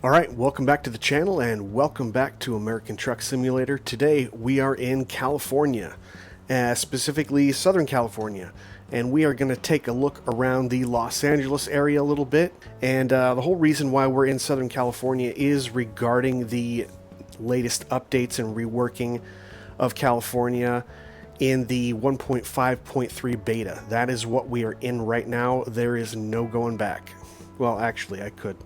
Alright, welcome back to the channel and welcome back to American Truck Simulator. Today we are in California, specifically Southern California, and we are going to take a look around the Los Angeles area a little bit. And the whole reason why we're in Southern California is regarding the latest updates and reworking of California in the 1.5.3 beta. That is what we are in right now. There is no going back. Well, actually, I could.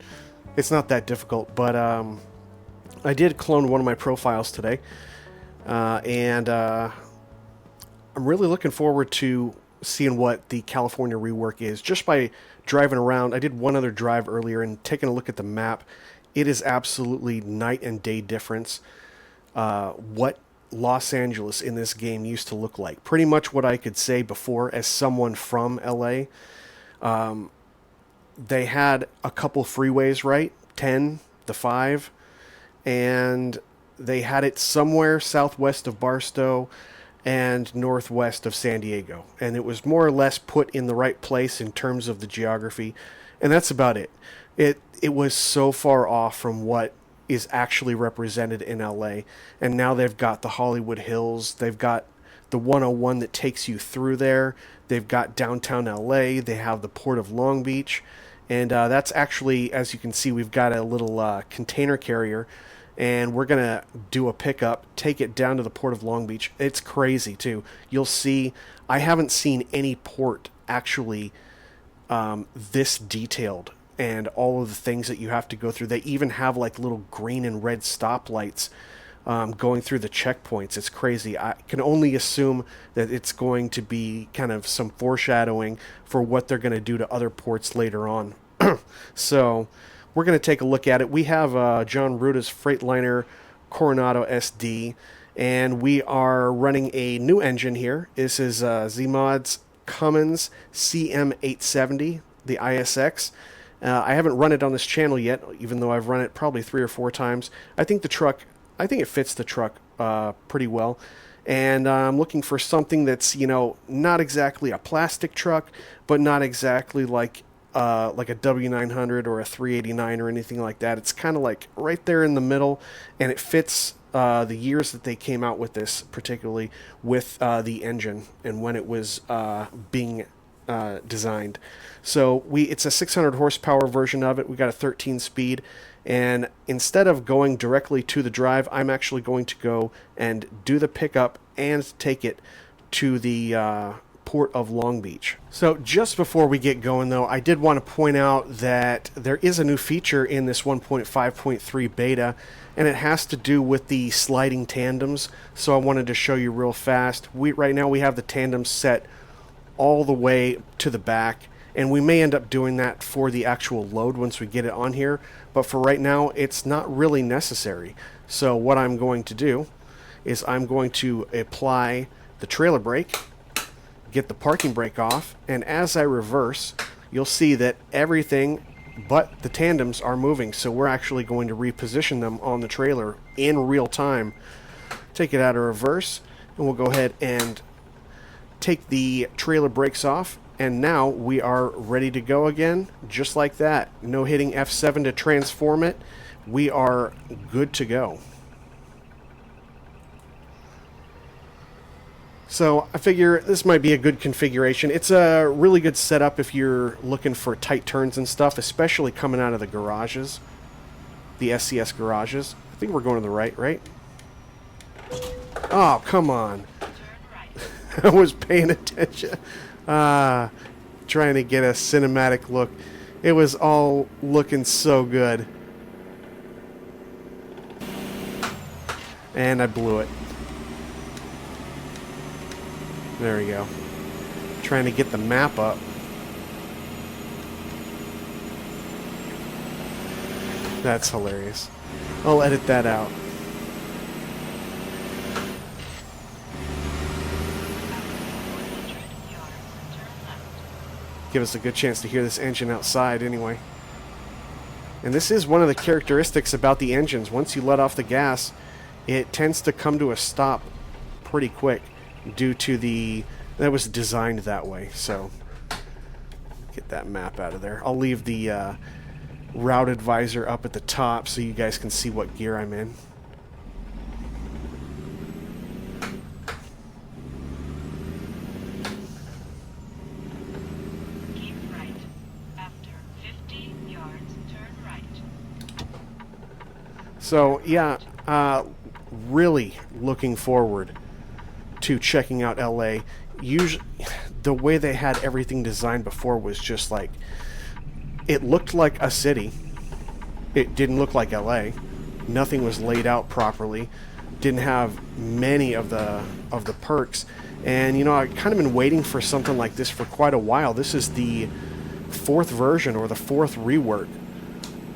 It's not that difficult, but I did clone one of my profiles today, and I'm really looking forward to seeing what the California rework is. Just by driving around, I did one other drive earlier, and taking a look at the map, it is absolutely night and day difference what Los Angeles in this game used to look like. Pretty much what I could say before as someone from LA. They had a couple freeways, right? 10, the 5, and they had it somewhere southwest of Barstow and northwest of San Diego. And it was more or less put in the right place in terms of the geography, and that's about it. It was so far off from what is actually represented in LA, and now they've got the Hollywood Hills, they've got the 101 that takes you through there, they've got downtown LA, they have the Port of Long Beach. And that's actually, as you can see, we've got a little container carrier, and we're going to do a pickup, take it down to the Port of Long Beach. It's crazy, too. You'll see, I haven't seen any port actually this detailed, and all of the things that you have to go through. They even have like little green and red stoplights going through the checkpoints. It's crazy. I can only assume that it's going to be kind of some foreshadowing for what they're going to do to other ports later on. So we're going to take a look at it. We have John Ruda's Freightliner Coronado SD, and we are running a new engine here. This is Zeemods Cummins CM870, the ISX. I haven't run it on this channel yet, even though I've run it probably 3 or 4 times. I think it fits the truck pretty well, and I'm looking for something that's, you know, not exactly a plastic truck, but not exactly like a W900 or a 389 or anything like that. It's kind of like right there in the middle, and it fits the years that they came out with this, particularly with the engine and when it was being designed. So it's a 600 horsepower version of it. We got a 13 speed. And instead of going directly to the drive, I'm actually going to go and do the pickup and take it to the Port of Long Beach. So just before we get going, though, I did want to point out that there is a new feature in this 1.5.3 beta, and it has to do with the sliding tandems. So I wanted to show you real fast. Right now we have the tandems set all the way to the back, and we may end up doing that for the actual load once we get it on here, but for right now it's not really necessary. So what I'm going to do is I'm going to apply the trailer brake, get the parking brake off, and as I reverse, you'll see that everything but the tandems are moving. So we're actually going to reposition them on the trailer in real time. Take it out of reverse, and we'll go ahead and take the trailer brakes off, and now we are ready to go again, just like that. No hitting F7 to transform it. We are good to go. So I figure this might be a good configuration. It's a really good setup if you're looking for tight turns and stuff, especially coming out of the garages, the SCS garages. I think we're going to the right? Oh, come on. I was paying attention. Trying to get a cinematic look. It was all looking so good. And I blew it. There we go. Trying to get the map up. That's hilarious. I'll edit that out. Give us a good chance to hear this engine outside anyway. And this is one of the characteristics about the engines. Once you let off the gas, it tends to come to a stop pretty quick due to that was designed that way. So get that map out of there. I'll leave the route advisor up at the top so you guys can see what gear I'm in. Keep right. After 50 yards, turn right. So yeah, really looking forward to checking out LA. Usually, the way they had everything designed before was just like, it looked like a city. It didn't look like LA. Nothing was laid out properly. Didn't have many of the perks. And you know, I've kind of been waiting for something like this for quite a while. This is the fourth version or the fourth rework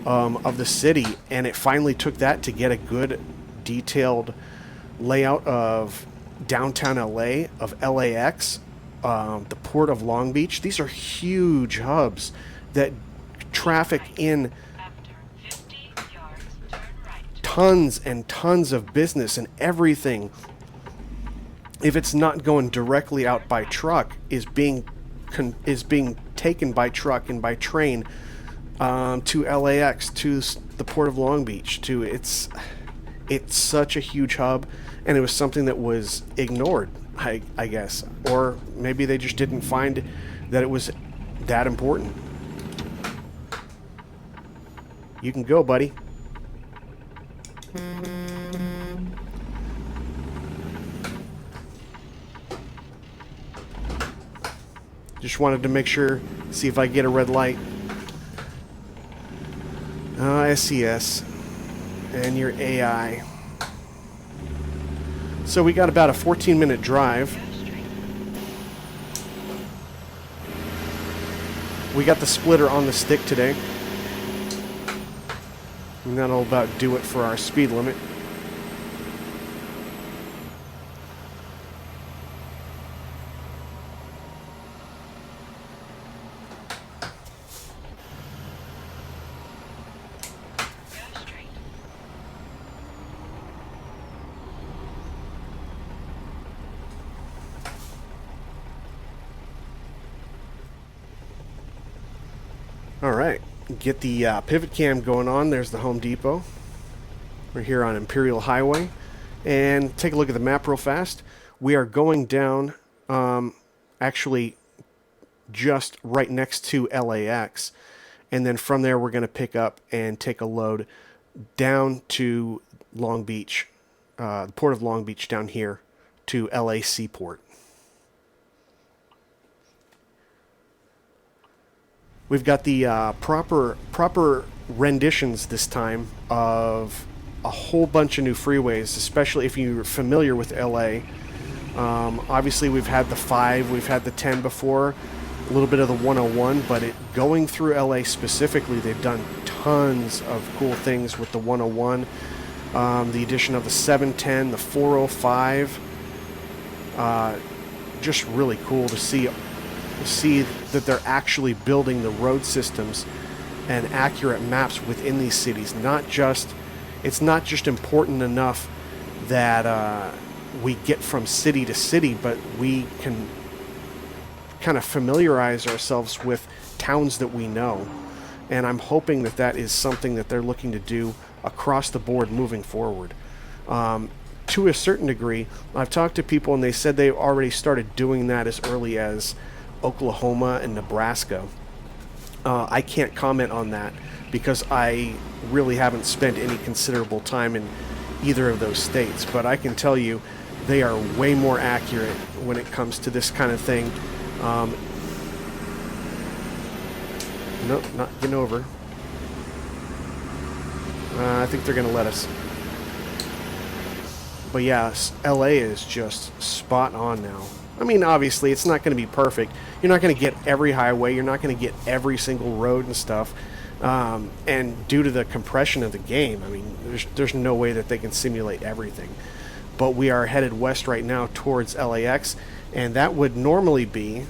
of the city, and it finally took that to get a good detailed layout of downtown LA, of LAX, the port of Long Beach. These are huge hubs that traffic in After 50 yards, turn right. tons and tons of business, and everything, if it's not going directly out by truck, is being taken by truck and by train to LAX, to the port of Long Beach. To it's such a huge hub, and it was something that was ignored, I guess, or maybe they just didn't find that it was that important. You can go, buddy. Just wanted to make sure, see if I get a red light. SCS. And your AI. So we got about a 14-minute drive. We got the splitter on the stick today. And that'll about do it for our speed limit. Go straight. All right, get the pivot cam going on. There's the Home Depot. We're here on Imperial Highway. And take a look at the map real fast. We are going down, actually just right next to LAX. And then from there, we're going to pick up and take a load down to Long Beach, the port of Long Beach down here to LA Seaport. We've got the proper renditions this time of a whole bunch of new freeways, especially if you're familiar with LA. Obviously, we've had the 5, we've had the 10 before, a little bit of the 101, but going through LA specifically, they've done tons of cool things with the 101, the addition of the 710, the 405. Just really cool to see that they're actually building the road systems and accurate maps within these cities. It's not just important enough that we get from city to city, but we can kind of familiarize ourselves with towns that we know. And I'm hoping that that is something that they're looking to do across the board moving forward. To a certain degree, I've talked to people and they said they've already started doing that as early as Oklahoma and Nebraska. I can't comment on that because I really haven't spent any considerable time in either of those states, but I can tell you they are way more accurate when it comes to this kind of thing. Nope, not getting over. I think they're going to let us. But yeah, LA is just spot on now. I mean, obviously, it's not going to be perfect. You're not going to get every highway. You're not going to get every single road and stuff. And due to the compression of the game, I mean, there's no way that they can simulate everything. But we are headed west right now towards LAX, and that would normally be,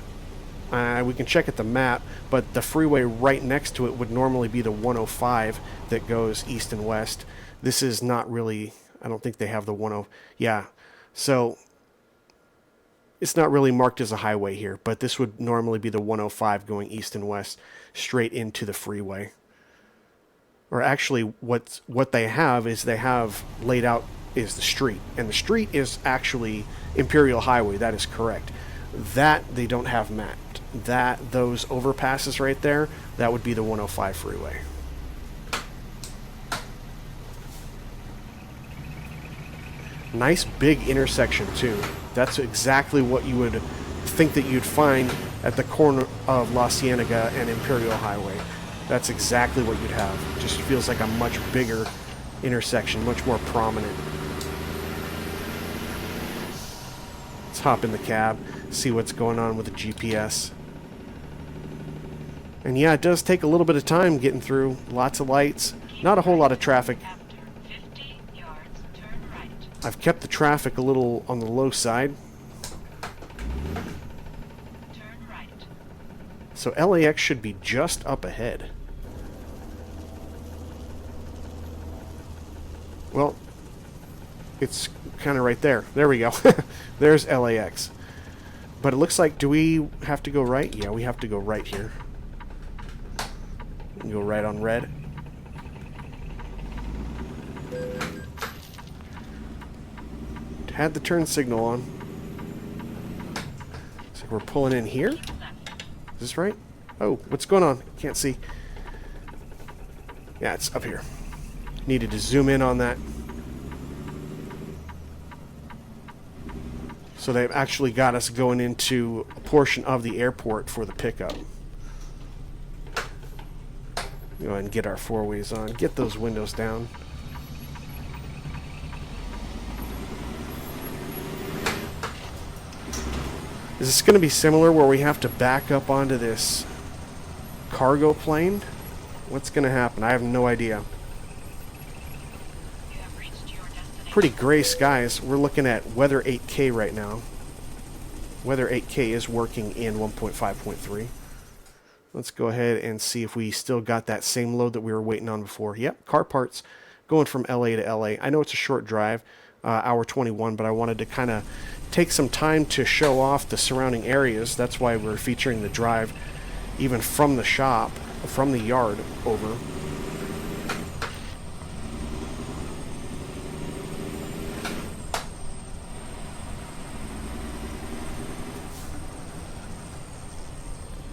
we can check at the map, but the freeway right next to it would normally be the 105 that goes east and west. This is not really, I don't think they have the 10, yeah. So it's not really marked as a highway here, but this would normally be the 105 going east and west straight into the freeway. or actually what they have is they have laid out is the street, and the street is actually Imperial Highway. That is correct. That they don't have mapped. That those overpasses right there, that would be the 105 freeway. Nice big intersection too. That's exactly what you would think that you'd find at the corner of La Cienega and Imperial Highway. That's exactly what you'd have. It just feels like a much bigger intersection, much more prominent. Let's hop in the cab, see what's going on with the GPS. And yeah, it does take a little bit of time getting through. Lots of lights, not a whole lot of traffic. After 50 yards, turn right. I've kept the traffic a little on the low side. Turn right. So LAX should be just up ahead. Well, it's kind of right there. There we go. There's LAX. But it looks like, do we have to go right? Yeah, we have to go right here. We can go right on red. Had the turn signal on. So we're pulling in here. Is this right? Oh, what's going on? Can't see. Yeah, it's up here. Needed to zoom in on that. So they've actually got us going into a portion of the airport for the pickup. Go ahead and get our four-ways on. Get those windows down. Is this going to be similar where we have to back up onto this cargo plane? What's going to happen? I have no idea. You have reached your destination. Pretty gray skies. We're looking at Weather 8K right now. Weather 8K is working in 1.5.3. Let's go ahead and see if we still got that same load that we were waiting on before. Yep, car parts going from LA to LA. I know it's a short drive, hour 21, but I wanted to kind of take some time to show off the surrounding areas. That's why we're featuring the drive even from the shop, from the yard over.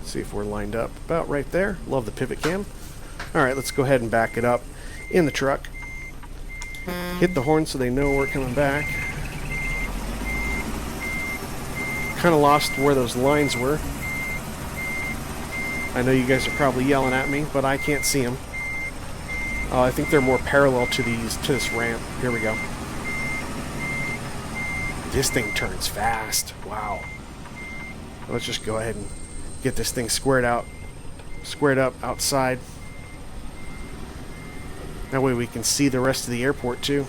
See if we're lined up about right there. Love the pivot cam. Alright, let's go ahead and back it up in the truck. Hit the horn so they know we're coming back. Kind of lost where those lines were. I know you guys are probably yelling at me, but I can't see them. I think they're more parallel to this ramp. Here we go. This thing turns fast. Wow. Let's just go ahead and get this thing squared up outside. That way we can see the rest of the airport too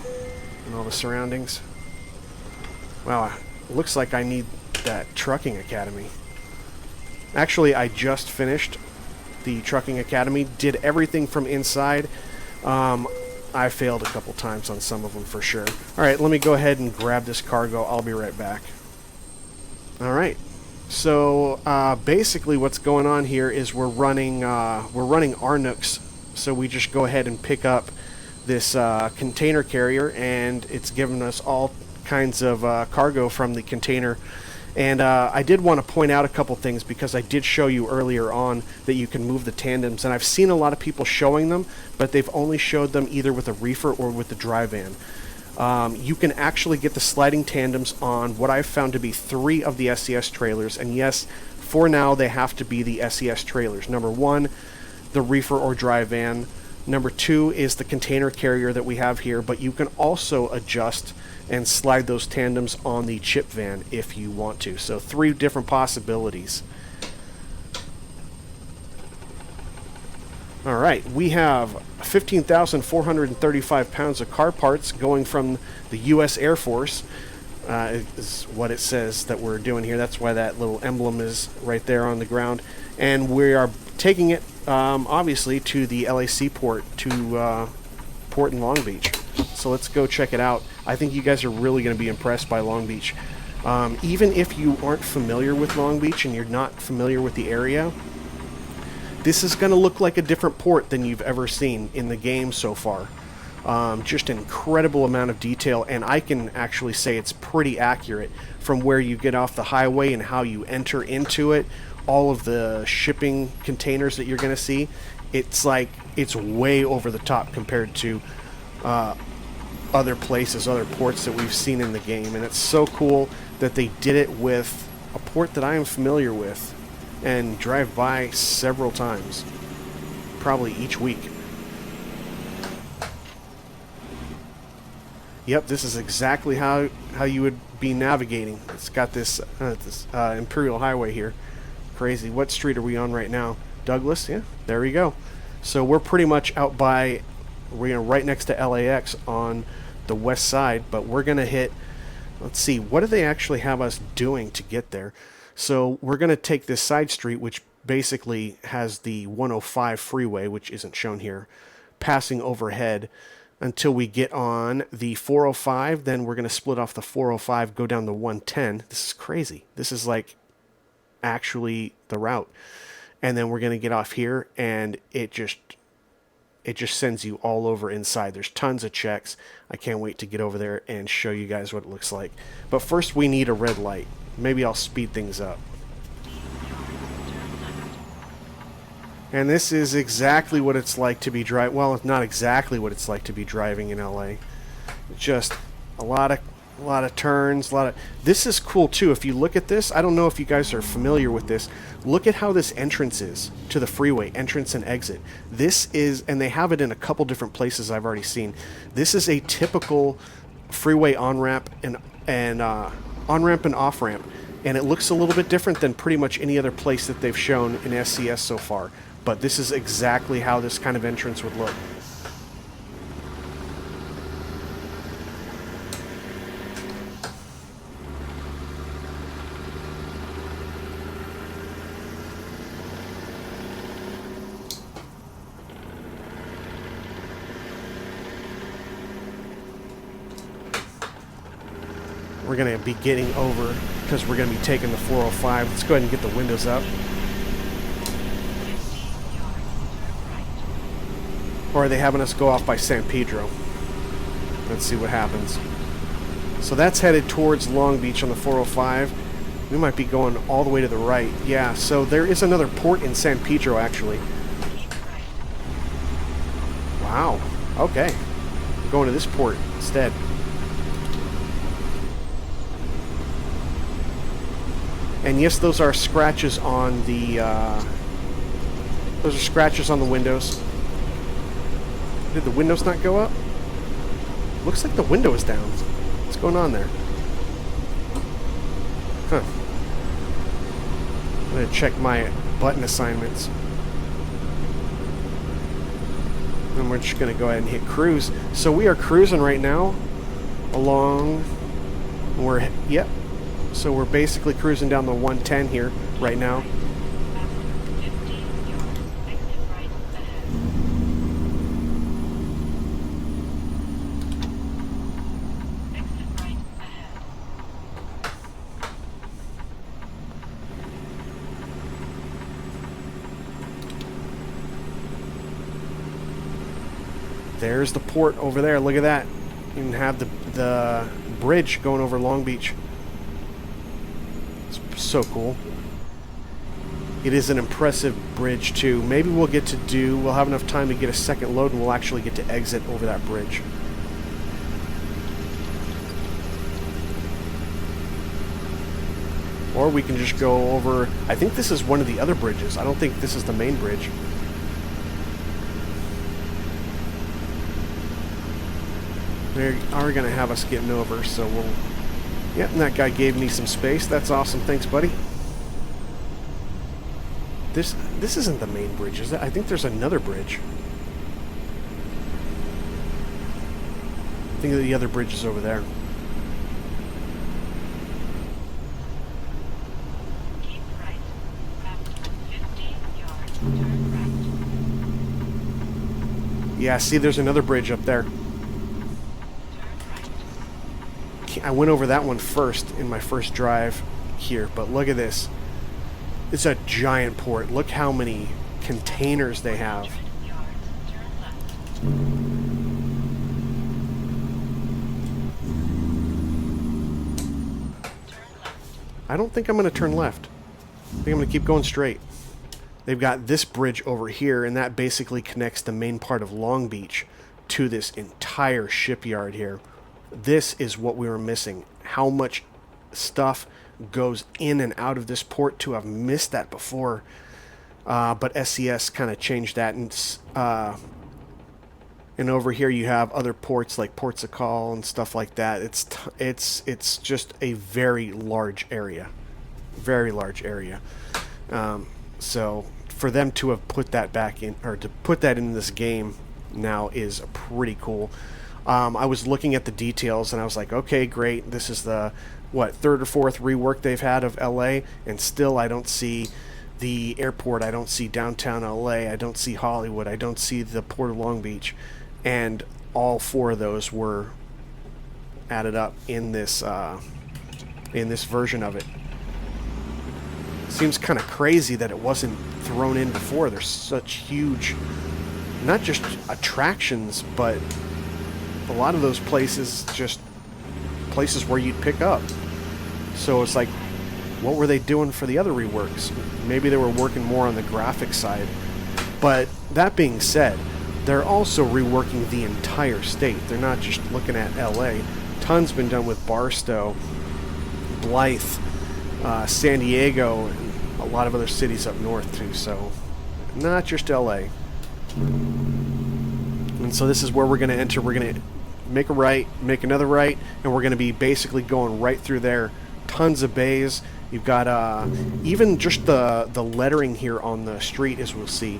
and all the surroundings. Wow, it looks like I need that trucking academy. Actually, I just finished the trucking academy, did everything from inside. I failed a couple times on some of them for sure. Alright, let me go ahead and grab this cargo. I'll be right back. Alright. So basically what's going on here is we're running Arnooks. So we just go ahead and pick up this container carrier, and it's giving us all kinds of cargo from the container. And I did want to point out a couple things, because I did show you earlier on that you can move the tandems, and I've seen a lot of people showing them, but they've only showed them either with a reefer or with the dry van. You can actually get the sliding tandems on what I've found to be 3 of the SES trailers, and yes, for now they have to be the SES trailers. Number 1, the reefer or dry van. Number 2 is the container carrier that we have here, but you can also adjust and slide those tandems on the chip van if you want to. So 3 different possibilities. Alright, we have 15,435 pounds of car parts going from the U.S. Air Force, is what it says that we're doing here. That's why that little emblem is right there on the ground. And we are taking it, obviously, to the LAC port, to port in Long Beach. So let's go check it out. I think you guys are really going to be impressed by Long Beach. Even if you aren't familiar with Long Beach and you're not familiar with the area, This is going to look like a different port than you've ever seen in the game so far. Just an incredible amount of detail, and I can actually say it's pretty accurate from where you get off the highway and how you enter into it. All of the shipping containers that you're going to see, it's like it's way over the top compared to other places, other ports that we've seen in the game. And it's so cool that they did it with a port that I am familiar with and drive by several times, probably each week. Yep, this is exactly how you would be navigating. It's got this Imperial Highway here. Crazy. What street are we on right now? Douglas? Yeah, there we go. So we're pretty much out by, we're right next to LAX on the west side, but we're going to hit, let's see, what do they actually have us doing to get there? So we're going to take this side street, which basically has the 105 freeway, which isn't shown here, passing overhead until we get on the 405. Then we're going to split off the 405, go down the 110. This is crazy. This is like actually the route. And then we're going to get off here, and it just sends you all over inside. There's tons of checks. I can't wait to get over there and show you guys what it looks like. But first we need a red light. Maybe I'll speed things up. And this is exactly what it's like to be driving. Well, it's not exactly what it's like to be driving in LA. Just a lot of turns, This is cool too. If you look at this, I don't know if you guys are familiar with this. Look at how this entrance is to the freeway, entrance and exit. This is, and they have it in a couple different places I've already seen. This is a typical freeway on-ramp and on-ramp and off-ramp. And it looks a little bit different than pretty much any other place that they've shown in SCS so far. But this is exactly how this kind of entrance would look. We're going to be getting over because we're going to be taking the 405. Let's go ahead and get the windows up. Or are they having us go off by San Pedro? Let's see what happens. So that's headed towards Long Beach on the 405. We might be going all the way to the right. Yeah, so there is another port in San Pedro, actually. Wow. Okay. We're going to this port instead. And yes, those are scratches on the windows. Did the windows not go up? Looks like the window is down. What's going on there? Huh. I'm gonna check my button assignments. And we're just gonna go ahead and hit cruise. So we are cruising right now along. Yep. So we're basically cruising down the 110 here right now. There's the port over there. Look at that. You can have the bridge going over Long Beach. It's so cool. It is an impressive bridge too. Maybe we'll have enough time to get a second load and we'll actually get to exit over that bridge. Or we can just go over, I think this is one of the other bridges. I don't think this is the main bridge. They are going to have us getting over, so we'll... Yep, and that guy gave me some space. That's awesome. Thanks, buddy. This isn't the main bridge, is it? I think there's another bridge. I think the other bridge is over there. Keep right. After 50 yards, turn right. Yeah, see, there's another bridge up there. I went over that one first in my first drive here, but look at this. It's a giant port. Look how many containers they have. 100 yards, turn left. Turn left. I don't think I'm going to turn left. I think I'm going to keep going straight. They've got this bridge over here, and that basically connects the main part of Long Beach to this entire shipyard here. This is what we were missing. How much stuff goes in and out of this port to have missed that before. But SCS kind of changed that. And over here you have other ports like Ports of Call and stuff like that. It's just a very large area. Very large area. So for them to have put that back in, or to put that in this game now, is pretty cool. I was looking at the details and I was like, okay, great. This is the, third or fourth rework they've had of LA, and still I don't see the airport. I don't see downtown LA. I don't see Hollywood. I don't see the Port of Long Beach. And all four of those were added up in this version of it. Seems kind of crazy that it wasn't thrown in before. There's such huge, not just attractions, but a lot of those places just places where you'd pick up. So it's like, what were they doing for the other reworks? Maybe they were working more on the graphic side. But that being said, they're also reworking the entire state. They're not just looking at LA. Tons been done with Barstow, Blythe, San Diego, and a lot of other cities up north too. So not just LA. And so this is where we're going to enter. We're going to make a right, make another right, and we're going to be basically going right through there. Tons of bays. You've got even just the lettering here on the street, as we'll see.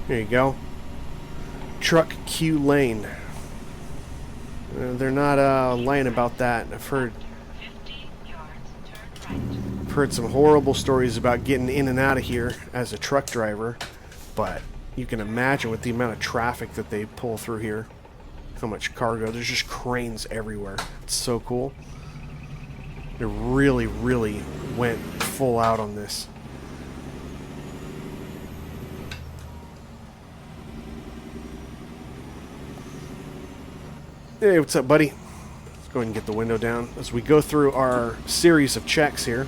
There you go. Truck Q lane. They're not lying about that. I've heard 50 yards, turn right. I've heard some horrible stories about getting in and out of here as a truck driver, but you can imagine with the amount of traffic that they pull through here, how much cargo. There's just cranes everywhere. It's so cool. They really, really went full out on this. Hey, what's up, buddy? Let's go ahead and get the window down as we go through our series of checks here.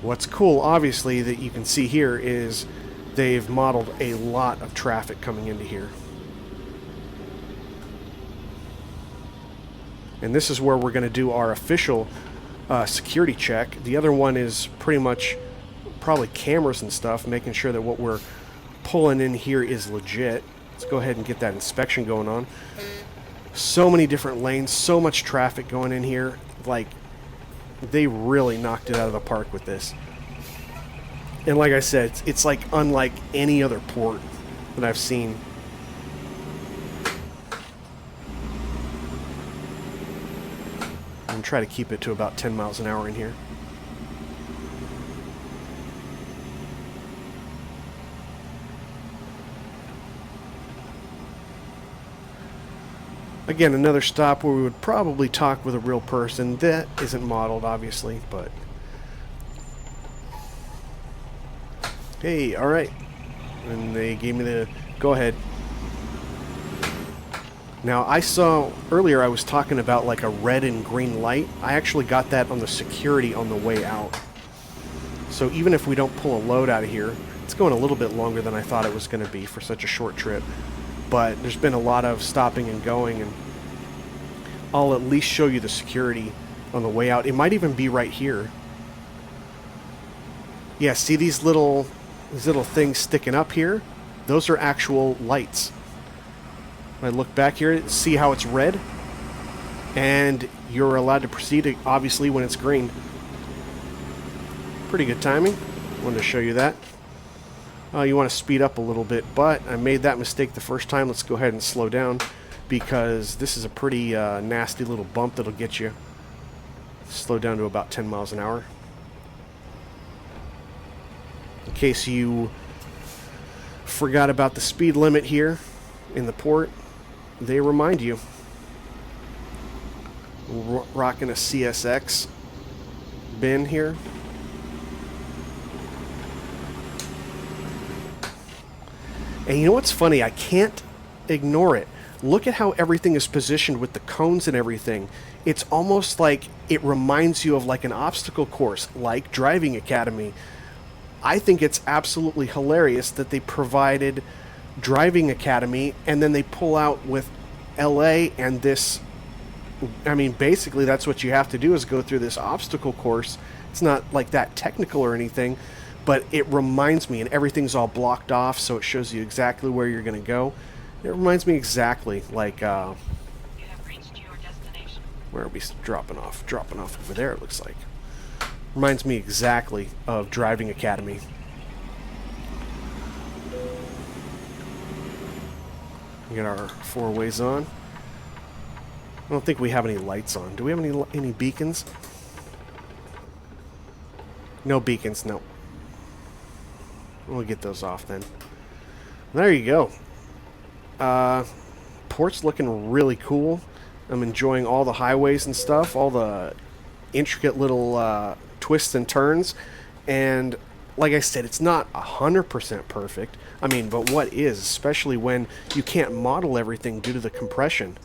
What's cool, obviously, that you can see here is they've modeled a lot of traffic coming into here. And this is where we're going to do our official security check. The other one is pretty much probably cameras and stuff, making sure that what we're pulling in here is legit. Let's go ahead and get that inspection going on. So many different lanes, so much traffic going in here. Like, they really knocked it out of the park with this. And like I said, it's like unlike any other port that I've seen. I'm going to try to keep it to about 10 miles an hour in here. Again, another stop where we would probably talk with a real person. That isn't modeled, obviously, but... Hey, alright. And they gave me the go-ahead. Now, I saw... Earlier I was talking about like a red and green light. I actually got that on the security on the way out. So even if we don't pull a load out of here, it's going a little bit longer than I thought it was going to be for such a short trip. But there's been a lot of stopping and going, and I'll at least show you the security on the way out. It might even be right here. Yeah, see these little These little things sticking up here, those are actual lights. When I look back here, see how it's red? And you're allowed to proceed, obviously, when it's green. Pretty good timing. Wanted to show you that. You want to speed up a little bit, but I made that mistake the first time. Let's go ahead and slow down, because this is a pretty nasty little bump that'll get you. Slow down to about 10 miles an hour. In case you forgot about the speed limit here in the port, they remind you. Rocking a CSX bin here. And you know what's funny? I can't ignore it. Look at how everything is positioned with the cones and everything. It's almost like it reminds you of like an obstacle course, like Driving Academy. I think it's absolutely hilarious that they provided Driving Academy and then they pull out with LA and this. I mean, basically that's what you have to do, is go through this obstacle course. It's not like that technical or anything, but it reminds me, and everything's all blocked off, so it shows you exactly where you're going to go. It reminds me exactly like, You have reached your destination. where are we dropping off? Dropping off over there, it looks like. Reminds me exactly of Driving Academy. We got our four ways on. I don't think we have any lights on. Do we have any beacons? No beacons, no. We'll get those off then. There you go. Port's looking really cool. I'm enjoying all the highways and stuff, all the intricate little twists and turns. And like I said, it's not 100% perfect. I mean, but what is, especially when you can't model everything due to the compression.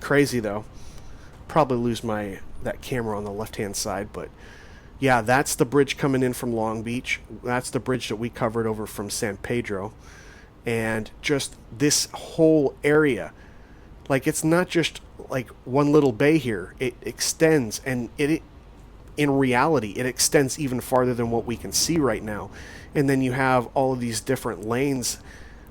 Crazy though. Probably lose that camera on the left-hand side, but yeah, that's the bridge coming in from Long Beach. That's the bridge that we covered over from San Pedro. And just this whole area, like, it's not just like one little bay here. It extends, and in reality, it extends even farther than what we can see right now. And then you have all of these different lanes,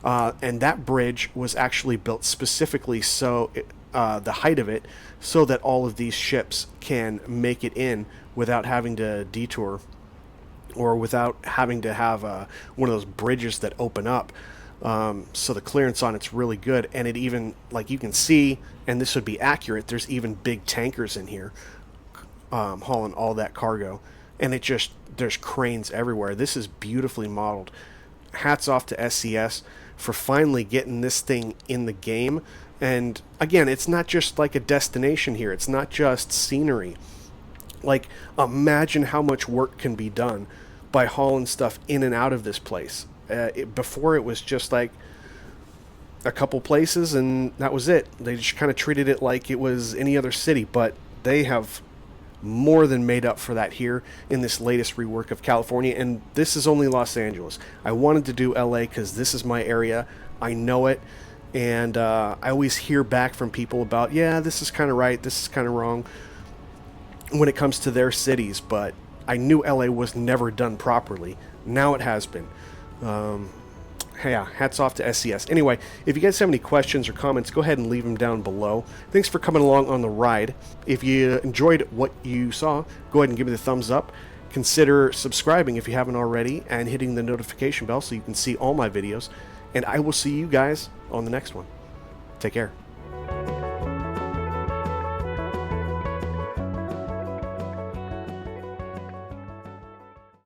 and that bridge was actually built specifically so the height of it, so that all of these ships can make it in without having to detour, or without having to have one of those bridges that open up. So the clearance on it's really good, and it even, like you can see, and this would be accurate, there's even big tankers in here hauling all that cargo, and there's cranes everywhere. This is beautifully modeled. Hats off to SCS for finally getting this thing in the game. And again, it's not just like a destination here. It's not just scenery. Like, imagine how much work can be done by hauling stuff in and out of this place. Before, it was just like a couple places and that was it. They just kind of treated it like it was any other city, but they have more than made up for that here in this latest rework of California. And this is only Los Angeles. I wanted to do LA because this is my area. I know it. And I always hear back from people about, yeah, this is kind of right, this is kind of wrong when it comes to their cities. But I knew LA was never done properly. Now it has been. Yeah, hats off to SCS. Anyway, if you guys have any questions or comments, go ahead and leave them down below. Thanks for coming along on the ride. If you enjoyed what you saw, go ahead and give me the thumbs up. Consider subscribing if you haven't already, and hitting the notification bell so you can see all my videos. And I will see you guys on the next one. Take care.